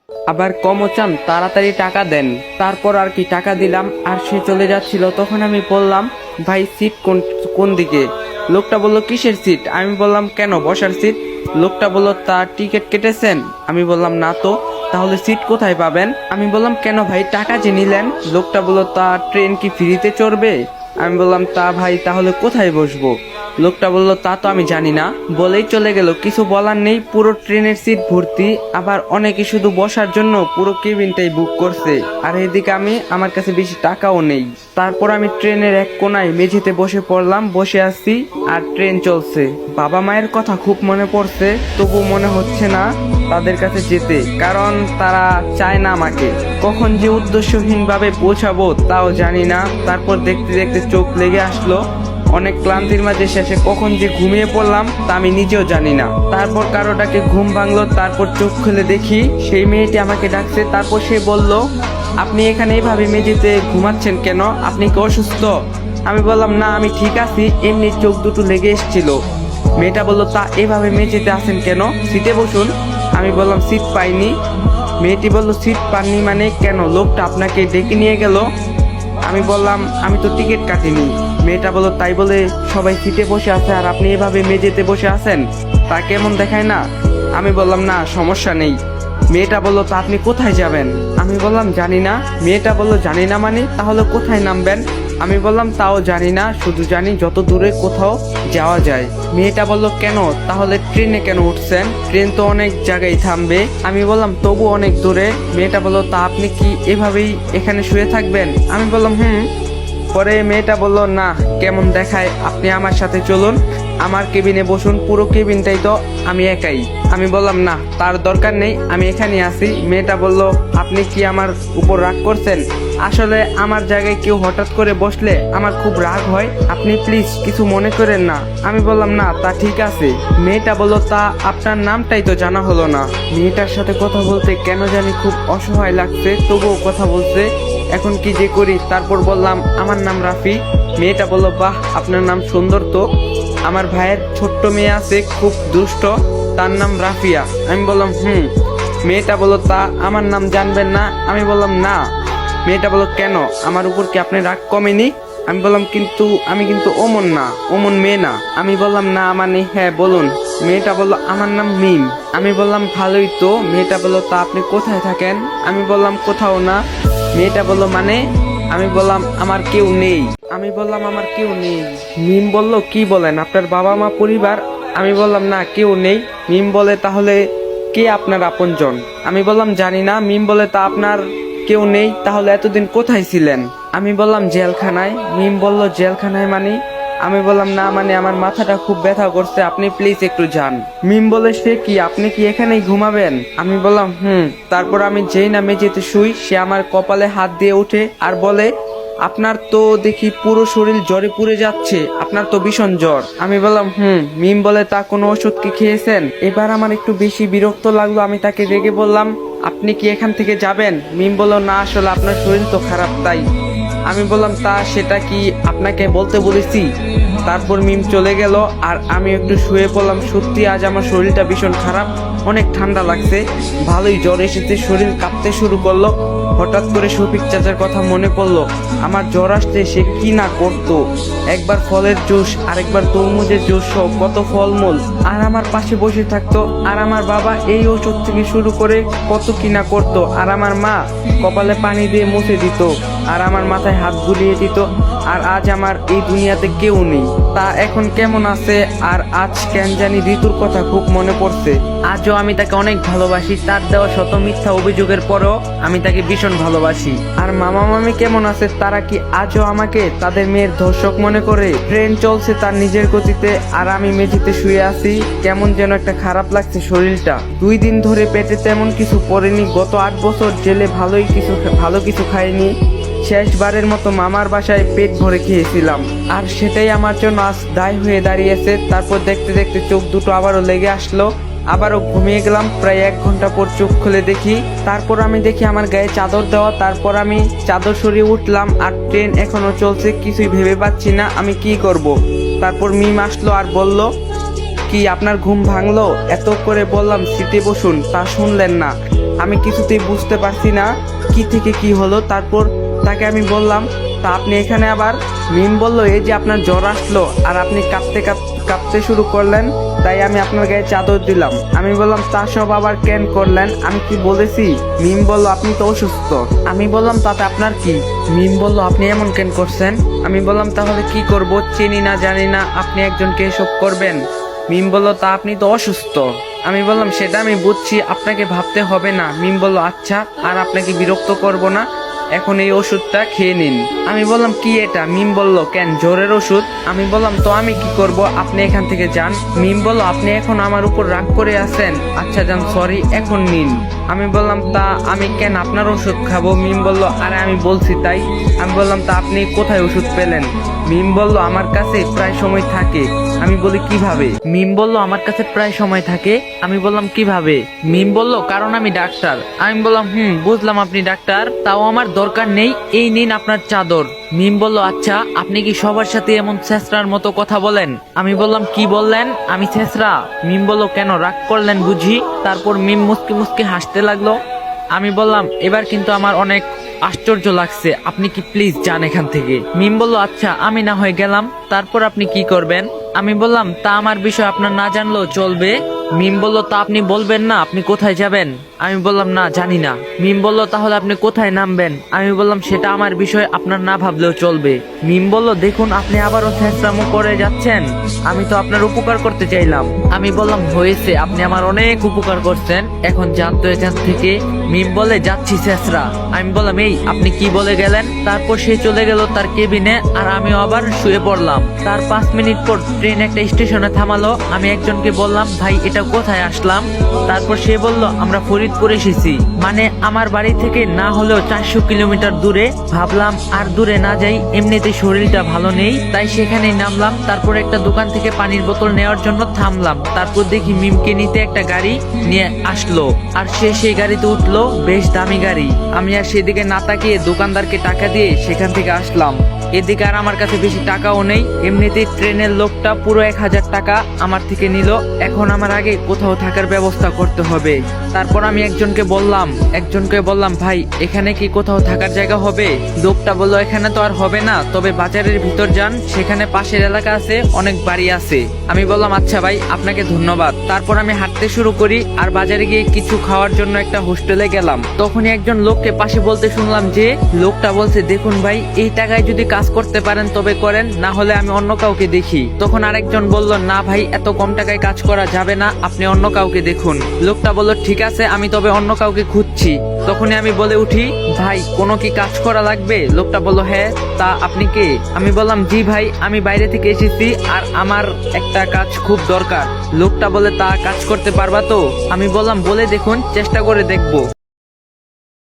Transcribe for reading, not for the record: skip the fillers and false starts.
আবার কমও চান, তাড়াতাড়ি টাকা দেন। তারপর আর কি টাকা দিলাম, আর সে চলে যাচ্ছিল। তখন আমি বললাম, ভাই সিট কোন কোন দিকে? লোকটা বলল, কিসের সিট? আমি বললাম, কেন, বসার সিট? লোকটা বলল, তার টিকিট কেটেছেন? আমি বললাম, না তো। তাহলে সিট কোথায় পাবেন? আমি বললাম, কেন ভাই, টাকা যে নিলেন? লোকটা বলল, তা ট্রেন কি ফ্রিতে চড়বে? আমি বললাম, তা ভাই তাহলে কোথায় বসবো? লোকটা বলল, তা তো আমি জানি না, বলেই চলে গেল। কিছু বলার নেই, পুরো ট্রেনের সিট ভর্তি। আবার অনেকে শুধু বসার জন্য পুরো কেবিনটাই বুক করছে। আর এদিকে আমার কাছে বেশি টাকাও নেই। তারপর আমি ট্রেনের এক কোনায় মেঝেতে বসে পড়লাম, বসে আছি আর ট্রেন চলছে। বাবা মায়ের কথা খুব মনে পড়ছে, তবু মনে হচ্ছে না তাদের কাছে যেতে, কারণ তারা চায় না আমাকে। কখন যে উদ্দেশ্যহীনভাবে পৌঁছাবো তাও জানি না। তারপর দেখতে দেখতে চোখ লেগে আসলো। অনেক ক্লান্তির মাঝে শেষে কখন যে ঘুমিয়ে পড়লাম তা আমি নিজেও জানি না। তারপর কারোটাকে ঘুম ভাঙলো, তারপর চোখ খুলে দেখি সেই মেয়েটি আমাকে ডাকছে। তারপর সে বলল, আপনি এখানে এইভাবে মেঝেতে ঘুমাচ্ছেন কেন? আপনি কি অসুস্থ? আমি বললাম, না আমি ঠিক আছি, এমনি চোখ দুটো লেগে এসেছিল। মেয়েটা বলল, তা এভাবে মেঝেতে আছেন কেন? সিটে বসুন। আমি বললাম, সিট পাইনি। মেয়েটি বলল, সিট পাননি মানে? কেন, লোকটা আপনাকে ডেকে নিয়ে গেল? আমি বললাম, আমি তো টিকিট কাটিনি। মেয়েটা বলল, তাই বলে সবাই সিটে বসে আছে আর আপনি এভাবে মেঝেতে বসে আছেন, তা কেমন দেখায় না? আমি বললাম, না সমস্যা নেই। মেয়েটা বলল, তা আপনি কোথায় যাবেন? আমি বললাম, জানি না। মেয়েটা বলল, জানি না মানে? তাহলে কোথায় নামবেন? আমি বললাম, তাও জানি না, শুধু জানি যত দূরে কোথাও যাওয়া যায়। মেয়েটা বলল, কেন তাহলে ট্রেনে কেন উঠছেন? ট্রেন তো অনেক জায়গায় থামবে। আমি বললাম, তবু অনেক দূরে। মেয়েটা বলল, তা আপনি কি এভাবেই এখানে শুয়ে থাকবেন? আমি বললাম, হুম। পরে মেয়েটা বলল, না কেমন দেখায়, আপনি আমার সাথে চলুন, আমার কেবিনে বসুন, পুরো কেবিনটাই তো আমি একাই। আমি বললাম, না তার দরকার নেই, আমি এখানে আছি। মেয়েটা বলল, আপনি কি আমার উপর রাগ করছেন? আসলে আমার জায়গায় কেউ হঠাৎ করে বসলে আমার খুব রাগ হয়, আপনি প্লিজ কিছু মনে করেন না। আমি বললাম, না তা ঠিক আছে। মেয়েটা বলল, তা আপনার নামটাই তো জানা হলো না। মেয়েটার সাথে কথা বলতে কেন জানি খুব অসহায় লাগছে, তবুও কথা বলছে। এখন কি যে করি? তারপর বললাম, আমার নাম রাফি। মেয়েটা বলল, বাহ আপনার নাম সুন্দর তো। আমার ভাইয়ের ছোট্ট মেয়ে আছে, খুব দুষ্ট, তার নাম রাফিয়া। আমি বললাম, হুম। মেয়েটা বলল, তা আমার নাম জানবেন না? আমি বললাম, না। মেয়েটা বলল, কেন, আমার উপর কি আপনি রাগ কমেনি? আমি বললাম, আমি কিন্তু ওমন না, ওমন মেয়ে না। আমি বললাম, না মানে হ্যাঁ বলুন। মেয়েটা বলল, আমার নাম মিম। আমি বললাম, ভালোই তো। মেয়েটা বলল, তা আপনি কোথায় থাকেন? আমি বললাম, কোথাও না। মেয়েটা বলল, মানে? আমি বললাম, আমার কেউ নেই। আমি বললাম, আমার কেউ নেই। মিম বলল, কি বলেন, আপনার বাবা মা পরিবার? আমি বললাম, না কেউ নেই। মিম বলে, তাহলে কে আপনার আপনজন? আমি বললাম, জানি না। মিম বলে, তা আপনার কেউ নেই, তাহলে এতদিন কোথায় ছিলেন? আমি বললাম, জেলখানায়। মিম বলল, জেলখানায় মানে? আমি বললাম, না মানে আমার মাথাটা খুব ব্যথা করছে, আপনি প্লিজ একটু যান। মিম বলে, সে কি, আপনি কি এখানেই ঘুমাবেন? আমি বললাম, হুম। তারপর আমি যেই না মেঝেতে শুই, সে আমার কপালে হাত দিয়ে ওঠে আর বলে, আপনার তো দেখি পুরো শরীর জ্বরে পুড়ে যাচ্ছে, আপনার তো ভীষণ জ্বর। আমি বললাম, হুম। মিম বলে, তা কোনো ওষুধ কি খেয়েছেন? এবার আমার একটু বেশি বিরক্ত লাগলো। আমি তাকে রেগে বললাম, আপনি কি এখান থেকে যাবেন? মিম বলল, না আসলে আপনার শরীর তো খারাপ তাই। আমি বললাম, তা সেটা কি আপনাকে বলতে বলেছি? তারপর মিম চলে গেল আর আমি একটু শুয়ে পড়লাম। সত্যি আজ আমার শরীরটা ভীষণ খারাপ, অনেক ঠান্ডা লাগছে, ভালোই জ্বর এসেছে, শরীর কাঁপতে শুরু করলো। হঠাৎ করে শফিক চাচার কথা মনে পড়লো। আমার জ্বর আসতে সে কি না করতো, একবার ফলের জুস, আরেকবার তরমুজের জুস সহ কত ফলমূল, আর আমার পাশে বসে থাকতো। আর আমার বাবা এই ওষুধ থেকে শুরু করে কত কি না করতো। আর আমার মা কপালে পানি দিয়ে মুছে দিত, আর আমার মাথায় হাত বুলিয়ে দিত। আর আজ আমার এই দুনিয়াতে কেউ নেই। তা এখন কেমন আছে? আর আজ কেন জানি ঋতুর কথা খুব মনে পড়ছে। আজও আমি তাকে অনেক ভালোবাসি, তার দেওয়া শত মিথ্যা অভিযোগের পরও আমি তাকে ভীষণ ভালোবাসি। আর মামা মামি কেমন আছে? তারা কি আজও আমাকে তাদের মেয়ের ধর্ষক মনে করে? ট্রেন চলছে তার নিজের গতিতে, আর আমি মেঝেতে শুয়ে আছি। কেমন যেন একটা খারাপ লাগছে শরীরটা। 2 দিন ধরে পেটে তেমন কিছু পড়েনি। গত 8 বছর জেলে ভালো কিছু খাইনি। শেষবারের মতো মামার বাসায় পেট ভরে খেয়েছিলাম, আর সেটাই আমার জন্য আজ দায় হয়ে দাঁড়িয়েছে। তারপর দেখতে দেখতে চোখ দুটো আবারও লেগে আসলো, আবারও ঘুমিয়ে গেলাম। প্রায় 1 ঘন্টা পর চোখ খুলে দেখি, তারপর আমি দেখি আমার গায়ে চাদর দেওয়া। তারপর আমি চাদর সরিয়ে উঠলাম, আর ট্রেন এখনো চলছে। কিছুই ভেবে পাচ্ছি না আমি কি করব। তারপর মিম আসলো আর বলল, কি আপনার ঘুম ভাঙলো? এত করে বললাম সিটে বসুন, তা শুনলেন না। আমি কিছুতেই বুঝতে পারছি না কি থেকে কি হলো। তারপর তাকে আমি বললাম, তা আপনি এখানে আবার? মিম বলল, এই যে আপনার জ্বর আসলো আর আপনি কাঁপতে শুরু করলেন, তাই আমি আপনার গায়ে চাদর দিলাম। আমি বললাম, তা সব আবার কেন করলেন? আমি কি বলেছি? মিম বলল, আপনি তো অসুস্থ। আমি বললাম, তাতে আপনার কি? মিম বলল, আপনি এমন কেন করছেন? আমি বললাম, তাহলে কি করব? চিনি না জানি না আপনি একজনকে এসব করবেন। মিম বলল, তা আপনি তো অসুস্থ। আমি বললাম, সেটা আমি বুঝছি, আপনাকে ভাবতে হবে না। মিম বলল, আচ্ছা, আর আপনাকে বিরক্ত করব না, এখন এই ওষুধটা খেয়ে নিন। আমি বললাম, কি এটা? মিম বলল, কেন, জ্বরের ওষুধ? আমি বললাম, তো আমি কি করব? আপনি এখান থেকে যান। মিম বলল, আপনি এখন আমার উপর রাগ করে আছেন? আচ্ছা যান, সরি, এখন নিন। আমি বললাম, তা আমি কেন আপনার ওষুধ খাবো? মিম বলল, আরে আমি বলছি তাই। আমি বললাম, তা আপনি কোথায় ওষুধ পেলেন? মিম বলল, আমার কাছে প্রায় সময় থাকে। আমি বলি, কিভাবে? মিম বলল, আমার কাছে প্রায় সময় থাকে। আমি বললাম, কিভাবে? মিম বলল, কারণ আমি ডাক্তার। আমি বললাম, বুঝলাম আপনি ডাক্তার, তাও আমার দরকার নেই, এই নিন আপনার চাদর। মিম বলল, আচ্ছা, আপনি কি সবার সাথে এমন ছেঁচড়ার মতো কথা বলেন? আমি বললাম, কি বললেন? আমি ছেঁচড়া? মিম বলল, কেন, রাগ করলেন বুঝি? তারপর মিম মুস্কি মুস্কি হাসতে লাগলো। আমি বললাম, এবার কিন্তু আমার অনেক আশ্চর্য লাগছে, আপনি কি প্লিজ যান এখান থেকে। মিম বলল, আচ্ছা, আমি না হয়ে গেলাম, তারপর আপনি কি করবেন? আমি বললাম, তা আমার বিষয় আপনার না জানলেও চলবে। মিম বলল, তা আপনি বলবেন না আপনি কোথায় যাবেন? আমি বললাম, না, জানি না। মিম বলল, তাহলে আপনি কোথায় নামবেন? আমি বললাম, সেটা আমার বিষয় আপনার না ভাবলেও চলবে। মিম বলল, দেখুন, আপনি আবারও ছেঁচড়ামো করে যাচ্ছেন, আমি তো আপনার উপকার করতে চাইলাম। আমি বললাম, হয়েছে, আপনি আমার অনেক উপকার করছেন, এখন যান তো এখান থেকে। মিম বলে, যাচ্ছি ছেঁচড়া। আমি বললাম, এই আপনি কি বলে গেলেন? তারপর সে চলে গেল তার কেবিনে, আর আমিও আবার শুয়ে পড়লাম। তার 5 মিনিট পর ট্রেন একটা স্টেশনে থামালো। আমি একজনকে বললাম, ভাই এটা কোথায় আসলাম? তারপর সে বলল, আমরা ফরিদপুর এসেছি। মানে আমার বাড়ি থেকে না হলেও 400 কিলোমিটার দূরে। ভাবলাম আর দূরে না যাই, এমনিতেই শরীরটা ভালো নেই, তাই সেখানেই নামলাম। তারপর একটা দোকান থেকে পানির বোতল নেওয়ার জন্য থামলাম। তারপর দেখি মিমকে নিতে একটা গাড়ি নিয়ে আসলো, আর সে সেই গাড়িতে উঠলো, বেশ দামি গাড়ি। আমি আর সেদিকে না তাকিয়ে দোকানদারকে টাকা দিয়ে সেখান থেকে আসলাম। এদিকে আর আমার কাছে বেশি টাকাও নেই, এমনিতেই ট্রেনের লোকটা পুরো 1000 টাকা আমার থেকে নিল। এখন আমার আগে কোথাও থাকার ব্যবস্থা করতে হবে। তারপর আমি একজনকে বললাম, ভাই এখানে কি কোথাও থাকার জায়গা হবে? লোকটা বলল, এখানে তো আর হবে না, তবে বাজারের ভিতর যান, সেখানে পাশের এলাকা আছে, অনেক বাড়ি আছে। আমি বললাম, আচ্ছা ভাই, আপনাকে ধন্যবাদ। তারপর আমি হাঁটতে শুরু করি, আর বাজারে গিয়ে কিছু খাওয়ার জন্য একটা হোস্টেলে গেলাম। তখনই একজন লোককে পাশে বলতে শুনলাম যে, লোকটা বলছে, দেখুন ভাই, এই টাকায় যদি কাজ করতে পারেন তবে করেন, না হলে আমি অন্য কাউকে দেখি। তখন আরেকজন বলল, না ভাই, এত কম টাকায় কাজ করা যাবে না, আপনি অন্য কাউকে দেখুন। লোকটা বলল, ঠিক আছে, আমি তবে অন্য কাউকে খুঁজছি। তখনই আমি বলে উঠি, ভাই কোনো কি কাজ করা লাগবে? লোকটা বলল, হ্যাঁ, তা আপনি কে? আমি বললাম, জি ভাই, আমি বাইরে থেকে এসেছি, আর আমার একটা কাজ খুব দরকার। লোকটা বলে, তা কাজ করতে পারবা তো? আমি বললাম, বলে দেখুন, চেষ্টা করে দেখবো।